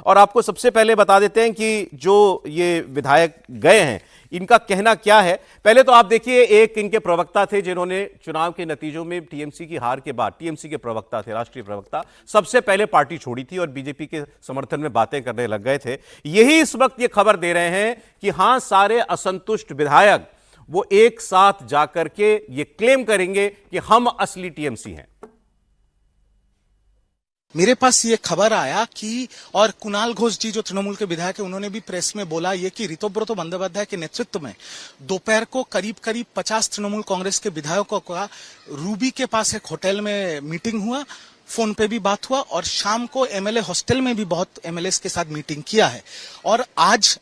और आपको सबसे पहले बता देते हैं कि जो ये विधायक गए हैं इनका कहना क्या है। पहले तो आप देखिए, एक इनके प्रवक्ता थे जिन्होंने चुनाव के नतीजों में टीएमसी की हार के बाद, टीएमसी के प्रवक्ता थे, राष्ट्रीय प्रवक्ता, सबसे पहले पार्टी छोड़ी थी और बीजेपी के समर्थन में बातें करने लग गए थे। यही इस वक्त ये खबर दे रहे हैं कि हां, सारे असंतुष्ट विधायक वो एक साथ जाकर के ये क्लेम करेंगे कि हम असली टीएमसी हैं। मेरे पास ये खबर आया कि, और कुणाल घोष जी जो तृणमूल के विधायक हैं उन्होंने भी प्रेस में बोला ये कि ऋतव्रत बंदोपाध्याय के नेतृत्व में दोपहर को करीब 50 तृणमूल कांग्रेस के विधायकों का रूबी के पास एक होटल में मीटिंग हुआ, फोन पे भी बात हुआ, और शाम को एमएलए हॉस्टल में भी बहुत एमएलए के साथ मीटिंग किया है। और आज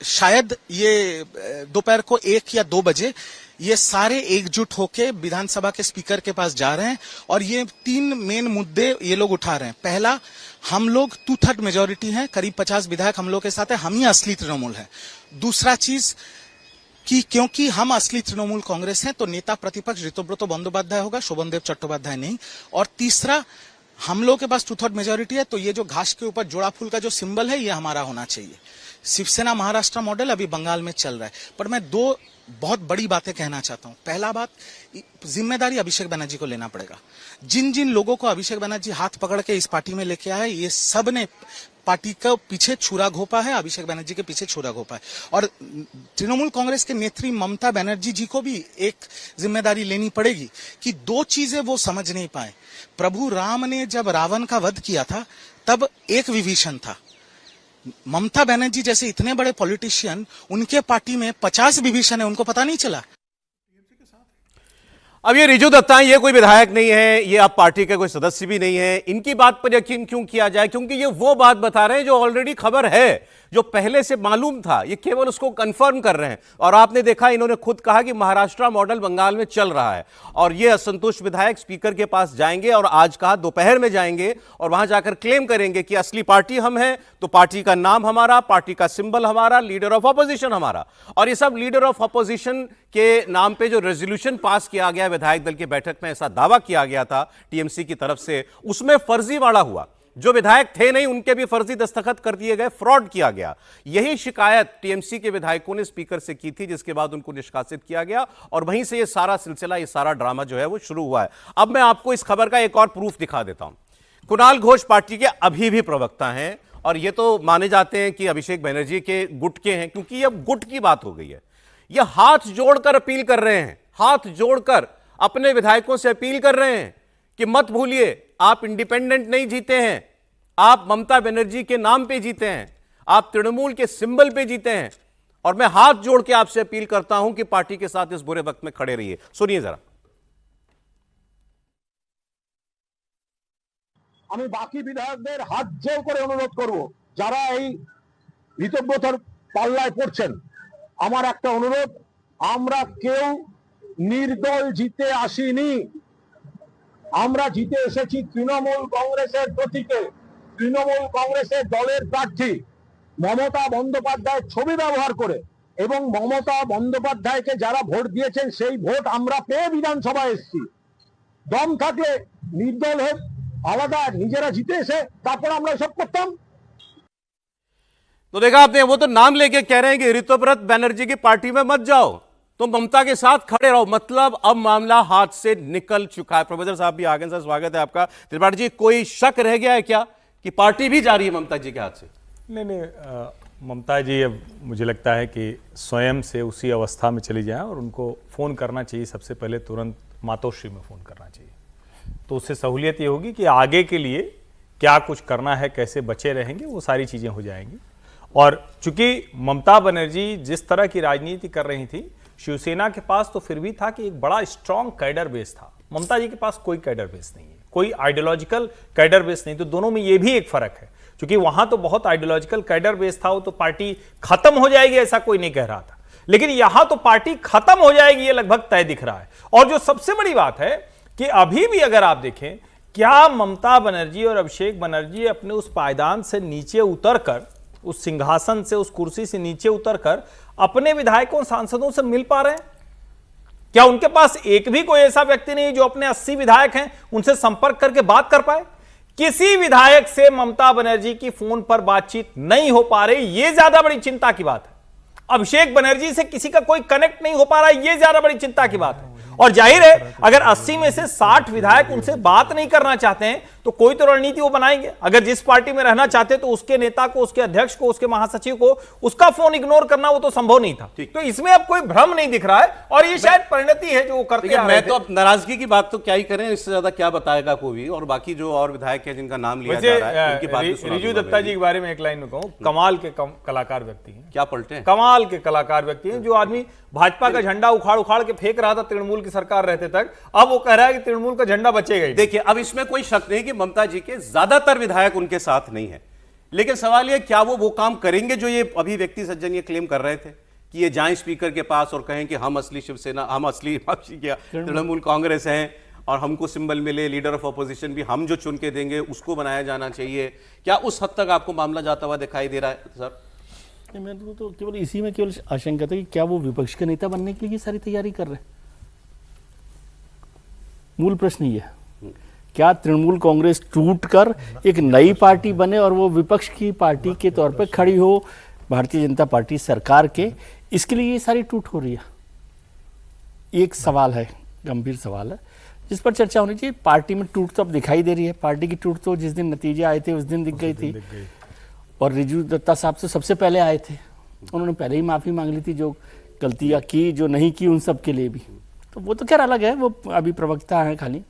शायद ये दोपहर को 1 या 2 बजे ये सारे एकजुट होके विधानसभा के स्पीकर के पास जा रहे हैं और ये 3 मेन मुद्दे ये लोग उठा रहे हैं। पहला, हम लोग 2/3 मेजोरिटी हैं, करीब 50 विधायक हम लोग के साथ है, हम ही असली तृणमूल है। दूसरा चीज कि क्योंकि हम असली तृणमूल कांग्रेस हैं तो नेता प्रतिपक्ष ऋतव्रत बंदोपाध्याय होगा, शोभनदेव चट्टोपाध्याय नहीं। और तीसरा, हम लोग के पास 2/3 मेजोरिटी है तो ये जो घास के ऊपर जोड़ा फूल का जो सिंबल है ये हमारा होना चाहिए। शिवसेना महाराष्ट्र मॉडल अभी बंगाल में चल रहा है। पर मैं 2 बहुत बड़ी बातें कहना चाहता हूं। पहला बात, जिम्मेदारी अभिषेक बनर्जी को लेना पड़ेगा। जिन जिन लोगों को अभिषेक बनर्जी हाथ पकड़ के इस पार्टी में लेके आए, ये सब ने पार्टी का पीछे छुरा घोपा है, अभिषेक बनर्जी के पीछे छुरा घोपा है। और तृणमूल कांग्रेस के नेत्री ममता बनर्जी जी को भी एक जिम्मेदारी लेनी पड़ेगी कि 2 चीजें वो समझ नहीं पाए। प्रभु राम ने जब रावण का वध किया था तब एक विभीषण था। ममता बनर्जी जैसे इतने बड़े पॉलिटिशियन, उनके पार्टी में 50 विभीषण है, उनको पता नहीं चला। अब ये रिजू दत्ता, ये कोई विधायक नहीं है, ये आप पार्टी के कोई सदस्य भी नहीं है, इनकी बात पर यकीन क्यों किया जाए? क्योंकि ये वो बात बता रहे हैं जो ऑलरेडी खबर है, जो पहले से मालूम था, ये केवल उसको कंफर्म कर रहे हैं। और आपने देखा, इन्होंने खुद कहा कि महाराष्ट्र मॉडल बंगाल में चल रहा है और ये असंतुष्ट विधायक स्पीकर के पास जाएंगे और आज कहा दोपहर में जाएंगे और वहां जाकर क्लेम करेंगे कि असली पार्टी हम हैं, तो पार्टी का नाम हमारा, पार्टी का सिंबल हमारा, लीडर ऑफ अपोजिशन हमारा। और ये सब लीडर ऑफ अपोजिशन के नाम पे जो रेजोल्यूशन पास किया गया विधायक दल की बैठक में, ऐसा दावा किया गया था टीएमसी की तरफ से, उसमें फर्जीवाड़ा हुआ। जो विधायक थे नहीं उनके भी फर्जी दस्तखत कर दिए गए, फ्रॉड किया गया। यही शिकायत टीएमसी के विधायकों ने स्पीकर से की थी, जिसके बाद उनको निष्कासित किया गया और वहीं से ये सारा सिलसिला, ये सारा ड्रामा जो है वो शुरू हुआ है। अब मैं आपको इस खबर का एक और प्रूफ दिखा देता हूं। कुणाल घोष पार्टी के अभी भी प्रवक्ता हैं और ये तो माने जाते हैं कि अभिषेक बनर्जी के गुट के हैं, क्योंकि ये गुट की बात हो गई है। ये हाथ जोड़कर अपील कर रहे हैं, हाथ जोड़कर अपने विधायकों से अपील कर रहे हैं कि मत भूलिए, आप इंडिपेंडेंट नहीं जीते हैं, आप ममता बनर्जी के नाम पे जीते हैं, आप तृणमूल के सिंबल पे जीते हैं और मैं हाथ जोड़ के आपसे अपील करता हूं कि पार्टी के साथ इस बुरे वक्त में खड़े रहिए। सुनिए जरा। আমি বাকি বিধায়কদের হাত জোড় করে অনুরোধ করব, যারা এই ঋতব্রতর পাল্লায় পড়ছেন, আমার একটা অনুরোধ, আমরা কেউ নির্দল জিতে আসিনি, আমরা জিতে এসেছি তৃণমূল কংগ্রেসের প্রতীকে। তৃণমূল কংগ্রেসের দলের প্রার্থী মমতা বন্দ্যোপাধ্যায়ের ছবি ব্যবহার করে এবং মমতা বন্দ্যোপাধ্যায়কে যারা ভোট দিয়েছেন সেই ভোট আমরা পেয়ে বিধানসভায় এসেছি। দম থাকলে নির্দল হয়ে আলাদা নিজেরা জিতে এসে তারপর আমরা সব করতাম। तो देखा आपने, वो तो नाम लेके कह रहे हैं कि ऋतव्रत बनर्जी की पार्टी में मत जाओ, तो ममता के साथ खड़े रहो। मतलब अब मामला हाथ से निकल चुका है। प्रोफेसर साहब भी आगे, सर स्वागत है आपका। त्रिपाठी जी, कोई शक रह गया है क्या कि पार्टी भी जा रही है ममता जी के हाथ से? नहीं, ममता जी अब मुझे लगता है कि स्वयं से उसी अवस्था में चली जाएं और उनको फ़ोन करना चाहिए, सबसे पहले तुरंत मातोश्री में फ़ोन करना चाहिए। तो उससे सहूलियत ये होगी कि आगे के लिए क्या कुछ करना है, कैसे बचे रहेंगे, वो सारी चीज़ें हो जाएंगी। और चूंकि ममता बनर्जी जिस तरह की राजनीति कर रही थी, शिवसेना के पास तो फिर भी था कि एक बड़ा स्ट्रांग कैडर बेस था। ममता जी के पास कोई कैडर बेस नहीं है, कोई आइडियोलॉजिकल कैडर बेस नहीं। तो दोनों में ये भी एक फर्क है, क्योंकि वहां तो बहुत आइडियोलॉजिकल कैडर बेस था, वो तो पार्टी खत्म हो जाएगी ऐसा कोई नहीं कह रहा था, लेकिन यहां तो पार्टी खत्म हो जाएगी ये लगभग तय दिख रहा है। और जो सबसे बड़ी बात है कि अभी भी अगर आप देखें, क्या ममता बनर्जी और अभिषेक बनर्जी अपने उस पायदान से नीचे उतरकर, उस सिंहासन से, उस कुर्सी से नीचे उतरकर अपने विधायकों सांसदों से मिल पा रहे हैं? क्या उनके पास एक भी कोई ऐसा व्यक्ति नहीं जो अपने 80 विधायक हैं उनसे संपर्क करके बात कर पाए? किसी विधायक से ममता बनर्जी की फोन पर बातचीत नहीं हो पा रही, यह ज्यादा बड़ी चिंता की बात है। अभिषेक बनर्जी से किसी का कोई कनेक्ट नहीं हो पा रहा है, यह ज्यादा बड़ी चिंता की बात है। और जाहिर है अगर 80 में से 60 विधायक उनसे बात नहीं करना चाहते हैं तो कोई तो रणनीति वो बनाएंगे। अगर जिस पार्टी में रहना चाहते तो उसके नेता को, उसके अध्यक्ष को, उसके महासचिव को उसका फोन इग्नोर करना वो तो संभव नहीं था। तो इसमें अब कोई भ्रम नहीं दिख रहा है और ये शायद परिणति है जो वो करते आ रहे मैं थे। तो अब नाराजगी की बात तो क्या ही करें, इससे ज्यादा क्या बताएगा कोई। और बाकी जो और विधायक है जिनका नाम लिया जा रहा है उनकी बात भी सुना रिजू दूंगा दत्ता मैं। जी के बारे में एक लाइन में कहूं, कमाल के कलाकार व्यक्ति हैं, क्या पलटे हैं? कमाल के कलाकार व्यक्ति हैं। जो आदमी भाजपा का झंडा उखाड़ उखाड़ के फेंक रहा था तृणमूल की सरकार रहते तक, अब वो कह रहा है कि तृणमूल का झंडा बचेगा ही। देखिए, अब इसमें कोई शक नहीं कि ममता जी के ज्यादातर विधायक उनके साथ नहीं है, लेकिन सवाल यह क्या वो काम करेंगे जो ये अभी व्यक्ति सज्जन ये क्लेम कर रहे थे कि ये जाएं स्पीकर के पास और कहें कि हम असली शिवसेना, हम असली तृणमूल कांग्रेस हैं और हमको सिंबल मिले, लीडर ऑफ अपोजिशन भी हम जो चुन के देंगे उसको बनाया जाना चाहिए। क्या उस हद तक आपको मामला जाता हुआ दिखाई दे रहा है सर? मेरे को तो केवल इसी में केवल आशंका था कि क्या वो विपक्ष के नेता बनने के लिए सारी तैयारी कर रहे हैं। मूल प्रश्न ये है, क्या तृणमूल कांग्रेस टूटकर एक नई पार्टी बने और वो विपक्ष की पार्टी के तौर पर खड़ी हो भारतीय जनता पार्टी सरकार के, इसके लिए ये सारी टूट हो रही है। एक सवाल है, गंभीर सवाल है जिस पर चर्चा होनी चाहिए। पार्टी में टूट तो अब दिखाई दे रही है, पार्टी की टूट तो जिस दिन नतीजे आए थे उस दिन दिख गई थी। और रिजू दत्ता साहब तो सबसे पहले आए थे, उन्होंने पहले ही माफ़ी मांग ली थी जो गलतियाँ की, जो नहीं की उन सब के लिए भी। तो वो तो खैर अलग है, वो अभी प्रवक्ता हैं खाली,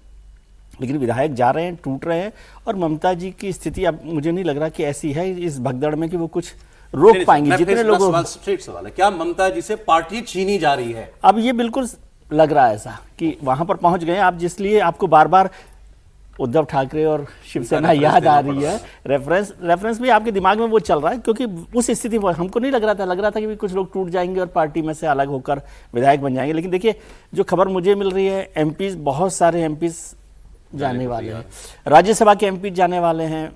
लेकिन विधायक जा रहे हैं, टूट रहे हैं। और ममता जी की स्थिति अब मुझे नहीं लग रहा कि ऐसी है इस भगदड़ में कि वो कुछ रोक पाएंगी। जितने लोगों, स्ट्रेट सवाल है, क्या ममता जी से पार्टी छीनी जा रही है? अब ये बिल्कुल लग रहा है ऐसा कि वहां पर पहुंच गए आप, जिसलिए आपको बार बार उद्धव ठाकरे और शिवसेना याद आ रही है। रेफरेंस भी आपके दिमाग में वो चल रहा है, क्योंकि उस स्थिति में हमको नहीं लग रहा था कि कुछ लोग टूट जाएंगे और पार्टी में से अलग होकर विधायक बन जाएंगे। लेकिन देखिए, जो खबर मुझे मिल रही है, एमपीज, बहुत सारे एमपीज जाने वाले हैं, राज्यसभा के एमपी जाने वाले हैं,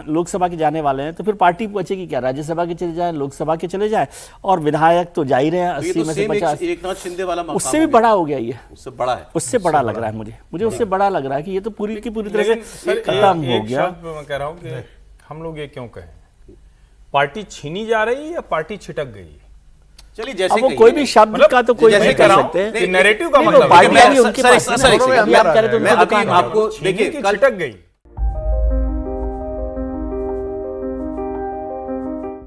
लोकसभा के जाने वाले हैं। तो फिर पार्टी बचेगी क्या? राज्यसभा के चले जाए, लोकसभा के चले जाए, और विधायक तो जा ही रहे हैं 80 में से 50। एकनाथ शिंदे वाला उससे भी बड़ा हो गया ये, उससे बड़ा है, उससे बड़ा लग रहा है मुझे उससे बड़ा लग रहा है कि ये तो पूरी की पूरी तरह से खत्म हो गया। मैं कह रहा हूं कि हम लोग ये क्यों कहें, पार्टी छीनी जा रही है या पार्टी छिटक गई है? चलिए, जैसे वो कोई भी शब्द का तो कोई नहीं कर सकते, नैरेटिव का नहीं, मतलब पार्टी मैं- अभी उनके सर, पास सर, है। सर, एक अभी आप कह रहे थे मैं उनकी अभी दुकान है। आपको देखिए, छीनी की कल छिटक गई।